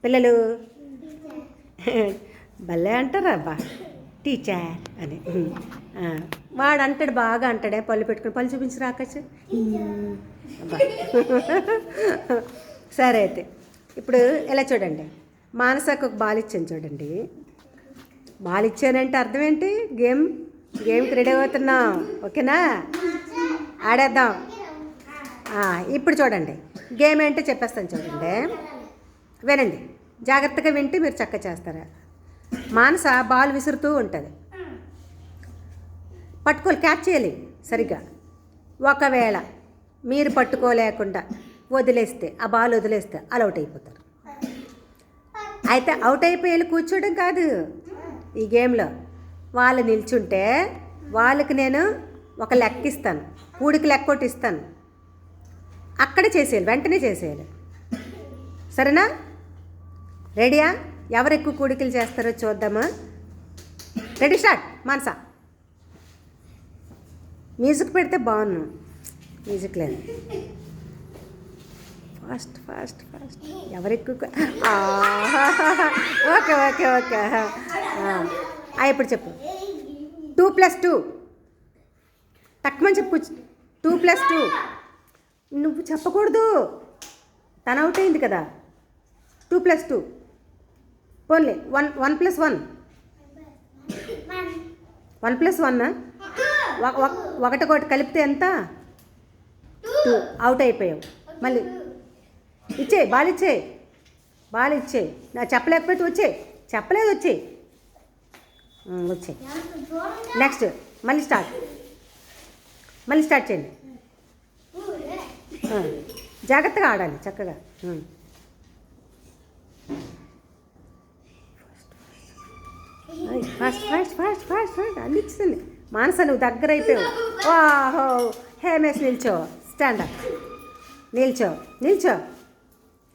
పిల్లలు భలే అంటారా అబ్బా టీచర్ అని. వాడు అంటాడు, బాగా అంటాడే, పళ్ళు పెట్టుకుని. పళ్ళు చూపించరా ఆకాశ్. అబ్బా సరే అయితే ఇప్పుడు ఎలా చూడండి, మానసకు ఒక బాల్ ఇచ్చాను చూడండి. బాల్ ఇచ్చానంటే అర్థం ఏంటి? గేమ్కి రెడీ అవుతున్నాం. ఓకేనా? ఆడేద్దాం. ఇప్పుడు చూడండి, గేమ్ ఏంటో చెప్పేస్తాను చూడండి, వినండి. జాగ్రత్తగా వింటే మీరు చక్క చేస్తారా. మానస బాల్ విసురుతూ ఉంటుంది, క్యాచ్ చేయాలి సరిగ్గా. ఒకవేళ మీరు పట్టుకోలేకుండా వదిలేస్తే, ఆ బాల్ వదిలేస్తే అలా అవుట్ అయిపోతారు. అయితే అవుట్ అయిపోయి కూర్చోవడం కాదు ఈ గేమ్లో. వాళ్ళు నిల్చుంటే వాళ్ళకి నేను ఒక లెక్క ఇస్తాను, కూడికి లెక్క ఒకటి ఇస్తాను. అక్కడే చేసేయాలి, వెంటనే చేసేయాలి. సరేనా? రెడీయా? ఎవరు ఎక్కువ కూడికలు చేస్తారో చూద్దామా. Ready, start. మానస మ్యూజిక్ పెడితే బాగున్నాను, మ్యూజిక్ లేదు. Fast fast fast. ఎవరు ఎక్కువ? Okay okay okay. ఇప్పుడు చెప్పు. 2+2. తక్కువని చెప్పు. 2+2. నువ్వు చెప్పకూడదు, తను అవుట్ అయింది కదా. 2+2 పోన్లే. 1+1. 1+1 ఒకటి కలిపితే ఎంత? 2. అవుట్ అయిపోయావు. మళ్ళీ ఇచ్చేయి, బాల్ ఇచ్చేయి. నా చెప్పలేకపోతే వచ్చేయి. చెప్పలేదు, వచ్చేయి. నెక్స్ట్ మళ్ళీ స్టార్ట్ చేయండి. జాగ్రత్తగా ఆడాలి, చక్కగా. Fast fast fast fast fast అన్ని ఇచ్చింది. మానస నువ్వు దగ్గర అయిపోయావు. ఓహో, హేమేష్ నిల్చో. స్టాండప్. నిల్చో.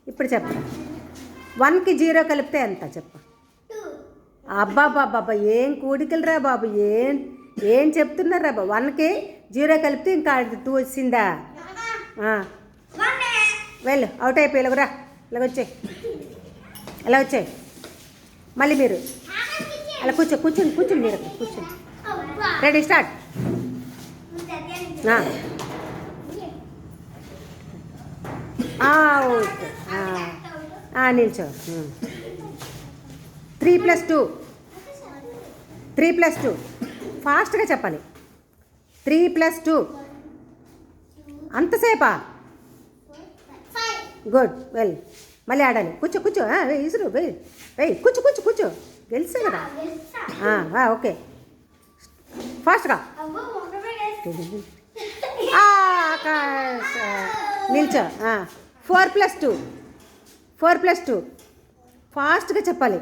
ఇప్పుడు చెప్ప. 1కి 0 కలిపితే ఎంత చెప్ప. అబ్బాబ్బాబ్బా, ఏం కూడికలు రా బాబు, ఏం చెప్తున్నారా బాబు. 1కి 0 కలిపితే ఇంకా 2 వచ్చిందా? వెళ్ళు, అవుట్ అయిపోయి రా. ఇలా వచ్చాయి. మళ్ళీ మీరు అలా కూర్చోండి మీరు కూర్చోండి. Ready, start. ఓకే. నిల్చో. 3+2. ఫాస్ట్గా చెప్పాలి. 3+2 అంతసేపా? Good, well. మళ్ళీ ఆడాలి. కూర్చో. ఇసురు వెయ్యి. కూర్చో. గెలిచే కదా. ఓకే, ఫాస్ట్గా. నిల్చో. 4+2. ఫాస్ట్గా చెప్పాలి.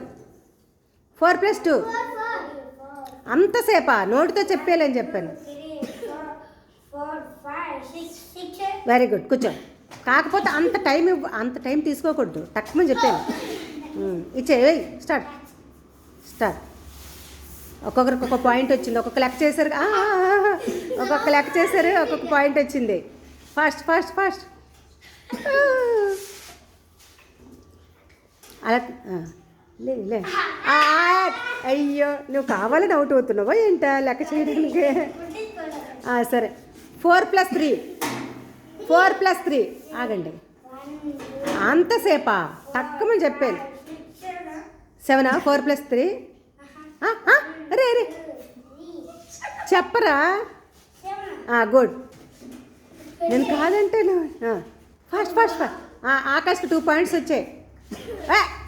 4+2 అంతసేపా? నోటితో చెప్పేయాలని చెప్పాను. వెరీ గుడ్, కూర్చో. కాకపోతే అంత టైం తీసుకోకూడదు, తక్కువ చెప్పాను. ఇచ్చే. స్టార్ట్. ఒక్కొక్కరికి ఒక్కొక్క పాయింట్ వచ్చింది. ఒక్కొక్క లెక్క చేశారు, ఒక్కొక్క పాయింట్ వచ్చింది. ఫాస్ట్. అలా లే. అయ్యో, నువ్వు కావాలని అవుట్ అవుతున్నావా ఏంటా లెక్క చేయడానికి? సరే. 4+3. ఆగండి. అంతసేపా? తక్కువ చెప్పాను. 7. 4+3. అరే చెప్పరా? గుడ్. నేను కాదంటే ఫాస్ట్. ఆకాష్కి 2 పాయింట్స్ వచ్చాయి.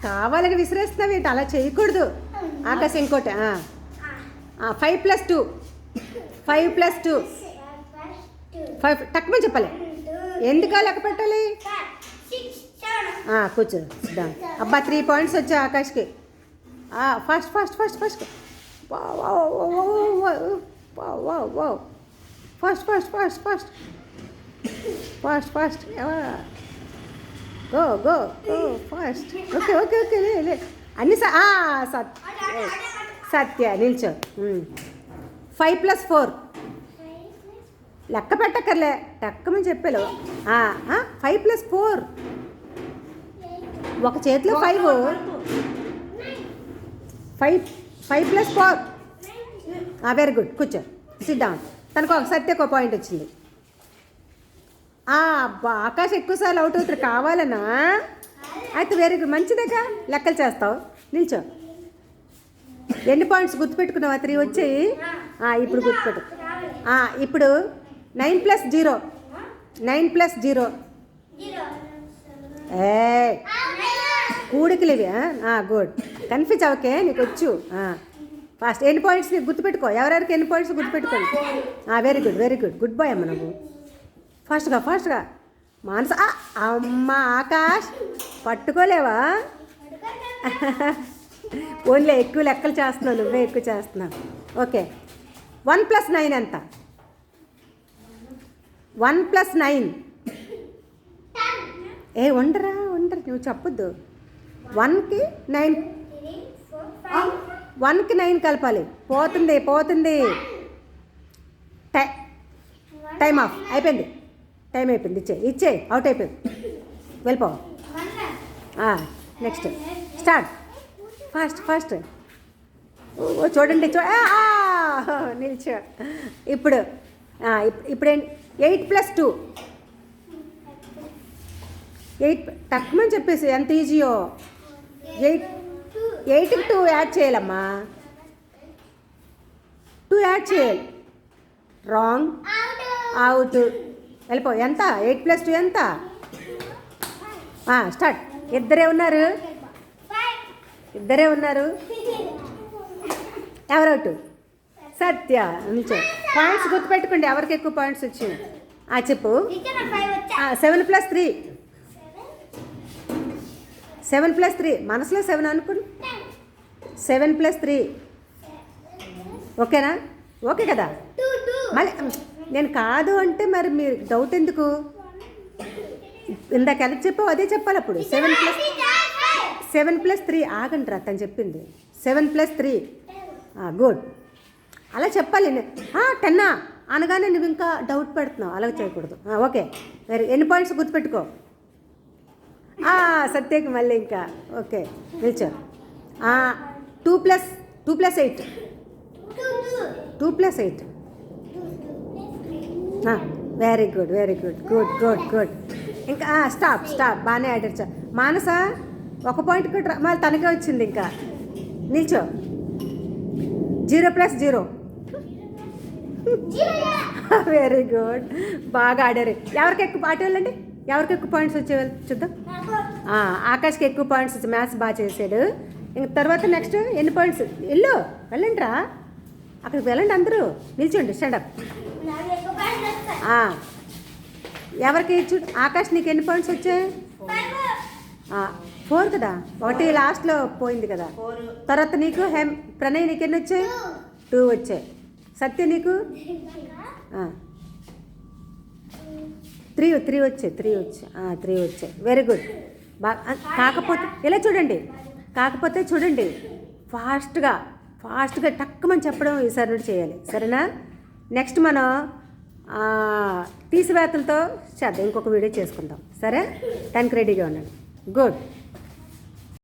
కావాలని విసిరేస్తున్నావు ఏంటి? అలా చేయకూడదు. ఆకాశ్ ఇంకోటి. 5+2. 5 తక్కువ చెప్పాలి. ఎందుకు లెక్క పెట్టాలి? కూర్చో. అబ్బా, 3 పాయింట్స్ వచ్చాయి ఆకాష్కి. Fast. Fast. Go fast. Okay. లే అన్ని సత్య నిల్చో. 5+4. లెక్క పెట్టక్కర్లే, టక్కమని చెప్పాను. 5+4. ఒక చేతిలో 5 5 + 4. వెరీ గుడ్, కూర్చో, సిట్ డౌన్. తనకు ఒకసారి ఒక పాయింట్ వచ్చింది. అబ్బా, ఆకాష్ ఎక్కువసార్లు అవుట్ అవుతారు కావాలనా? అయితే వెరీ గుడ్, మంచిదేగా, లెక్కలు చేస్తావు. నిల్చో. ఎన్ని పాయింట్స్ గుర్తుపెట్టుకున్నావా? 3 వచ్చాయి. ఇప్పుడు గుర్తుపెట్టు. ఇప్పుడు 9 + 0. 9 + 0 కూడికలు ఇవి. గుడ్, కన్ఫ్యూజ్ అవకే, నీకు వచ్చు. ఫాస్ట్ ఎన్ని పాయింట్స్ నీకు గుర్తుపెట్టుకో. ఎవరెవరికి ఎన్ని పాయింట్స్ గుర్తుపెట్టుకోండి. Very good, very good, good boy అమ్మ. నువ్వు ఫాస్ట్గా మానస. అమ్మ ఆకాష్, పట్టుకోలేవా? ఓన్లీ ఎక్కువ లెక్కలు చేస్తున్నావు, నువ్వే ఎక్కువ చేస్తున్నావు. ఓకే, 1 + 9 ఎంత? 1 + 9. ఉండరా నువ్వు చెప్పొద్దు. 1కి 9 1కి 9 కలపాలి. పోతుంది. టైం ఆఫ్ అయిపోయింది. టైం అయిపోయింది. ఇచ్చే అవుట్ అయిపోయింది. వెళ్ళిపో. Next start. ఫాస్ట్. చూడండి. నిల్చో. ఇప్పుడు 8 + 2. 8 తక్కువ చెప్పేసి ఎంత ఈజీయో. 8కి 2 యాడ్ చేయాలమ్మా. 2 యాడ్ చేయాలి. Wrong, out. వెళ్ళిపో. ఎంత? 8 + 2 ఎంత? స్టార్ట్. ఇద్దరే ఉన్నారు. ఎవరవుట్? సత్య. నుంచో. పాయింట్స్ గుర్తుపెట్టుకోండి, ఎవరికి ఎక్కువ పాయింట్స్ వచ్చినాయి. చెప్పు. 7 + 3. 7 + 3 మనసులో 7 అనుకోండి. 7 + 3 ఓకేనా? ఓకే కదా? మళ్ళీ నేను కాదు అంటే మరి మీరు డౌట్ ఎందుకు? ఇందాక ఎలా చెప్పావు అదే చెప్పాలి. అప్పుడు 7 + 3 ఆగండి రా, తను చెప్పింది 7 + 3. గుడ్, అలా చెప్పాలి. 10 అనగానే నువ్వు ఇంకా డౌట్ పెడుతున్నావు, అలా చేయకూడదు. ఓకే, మరి ఎన్ని పాయింట్స్ గుర్తుపెట్టుకో. సత్యకి మళ్ళీ ఇంకా. ఓకే, నిల్చో. 2 + 8. 2 + 8. Very good, good. ఇంకా స్టాప్. బాగానే ఆడారు. మానస ఒక పాయింట్ కూడా మళ్ళీ తనకే వచ్చింది. ఇంకా నిల్చో. 0 + 0. వెరీ గుడ్, బాగా ఆడారు. ఎవరికి ఎక్కువ పాటేళ్ళండి? ఎవరికి ఎక్కువ పాయింట్స్ వచ్చేవాళ్ళు చూద్దాం. ఆకాష్కి ఎక్కువ పాయింట్స్ వచ్చి మ్యాథ్స్ బాగా చేసాడు. ఇంక తర్వాత నెక్స్ట్ ఎన్ని పాయింట్స్? వెళ్ళండి రా, అక్కడికి వెళ్ళండి అందరూ. నిల్చోండి, స్టాండప్. ఎవరికి ఆకాష్ నీకు ఎన్ని పాయింట్స్ వచ్చాయి? 4 కదా. 1 లాస్ట్లో పోయింది కదా. తర్వాత నీకు ప్రణయ్ నీకు ఎన్ని వచ్చాయి? 2 వచ్చాయి. సత్య నీకు 3 వచ్చాయి. 3 వచ్చాయి. Very good. కాకపోతే ఇలా చూడండి, ఫాస్ట్గా టక్కుమని చెప్పడం ఈసారి నుండి చేయాలి, సరేనా? నెక్స్ట్ మనం తీసివేతలతో చేద్దాం, ఇంకొక వీడియో చేసుకుందాం, సరే? దానికి రెడీగా ఉండండి. గుడ్.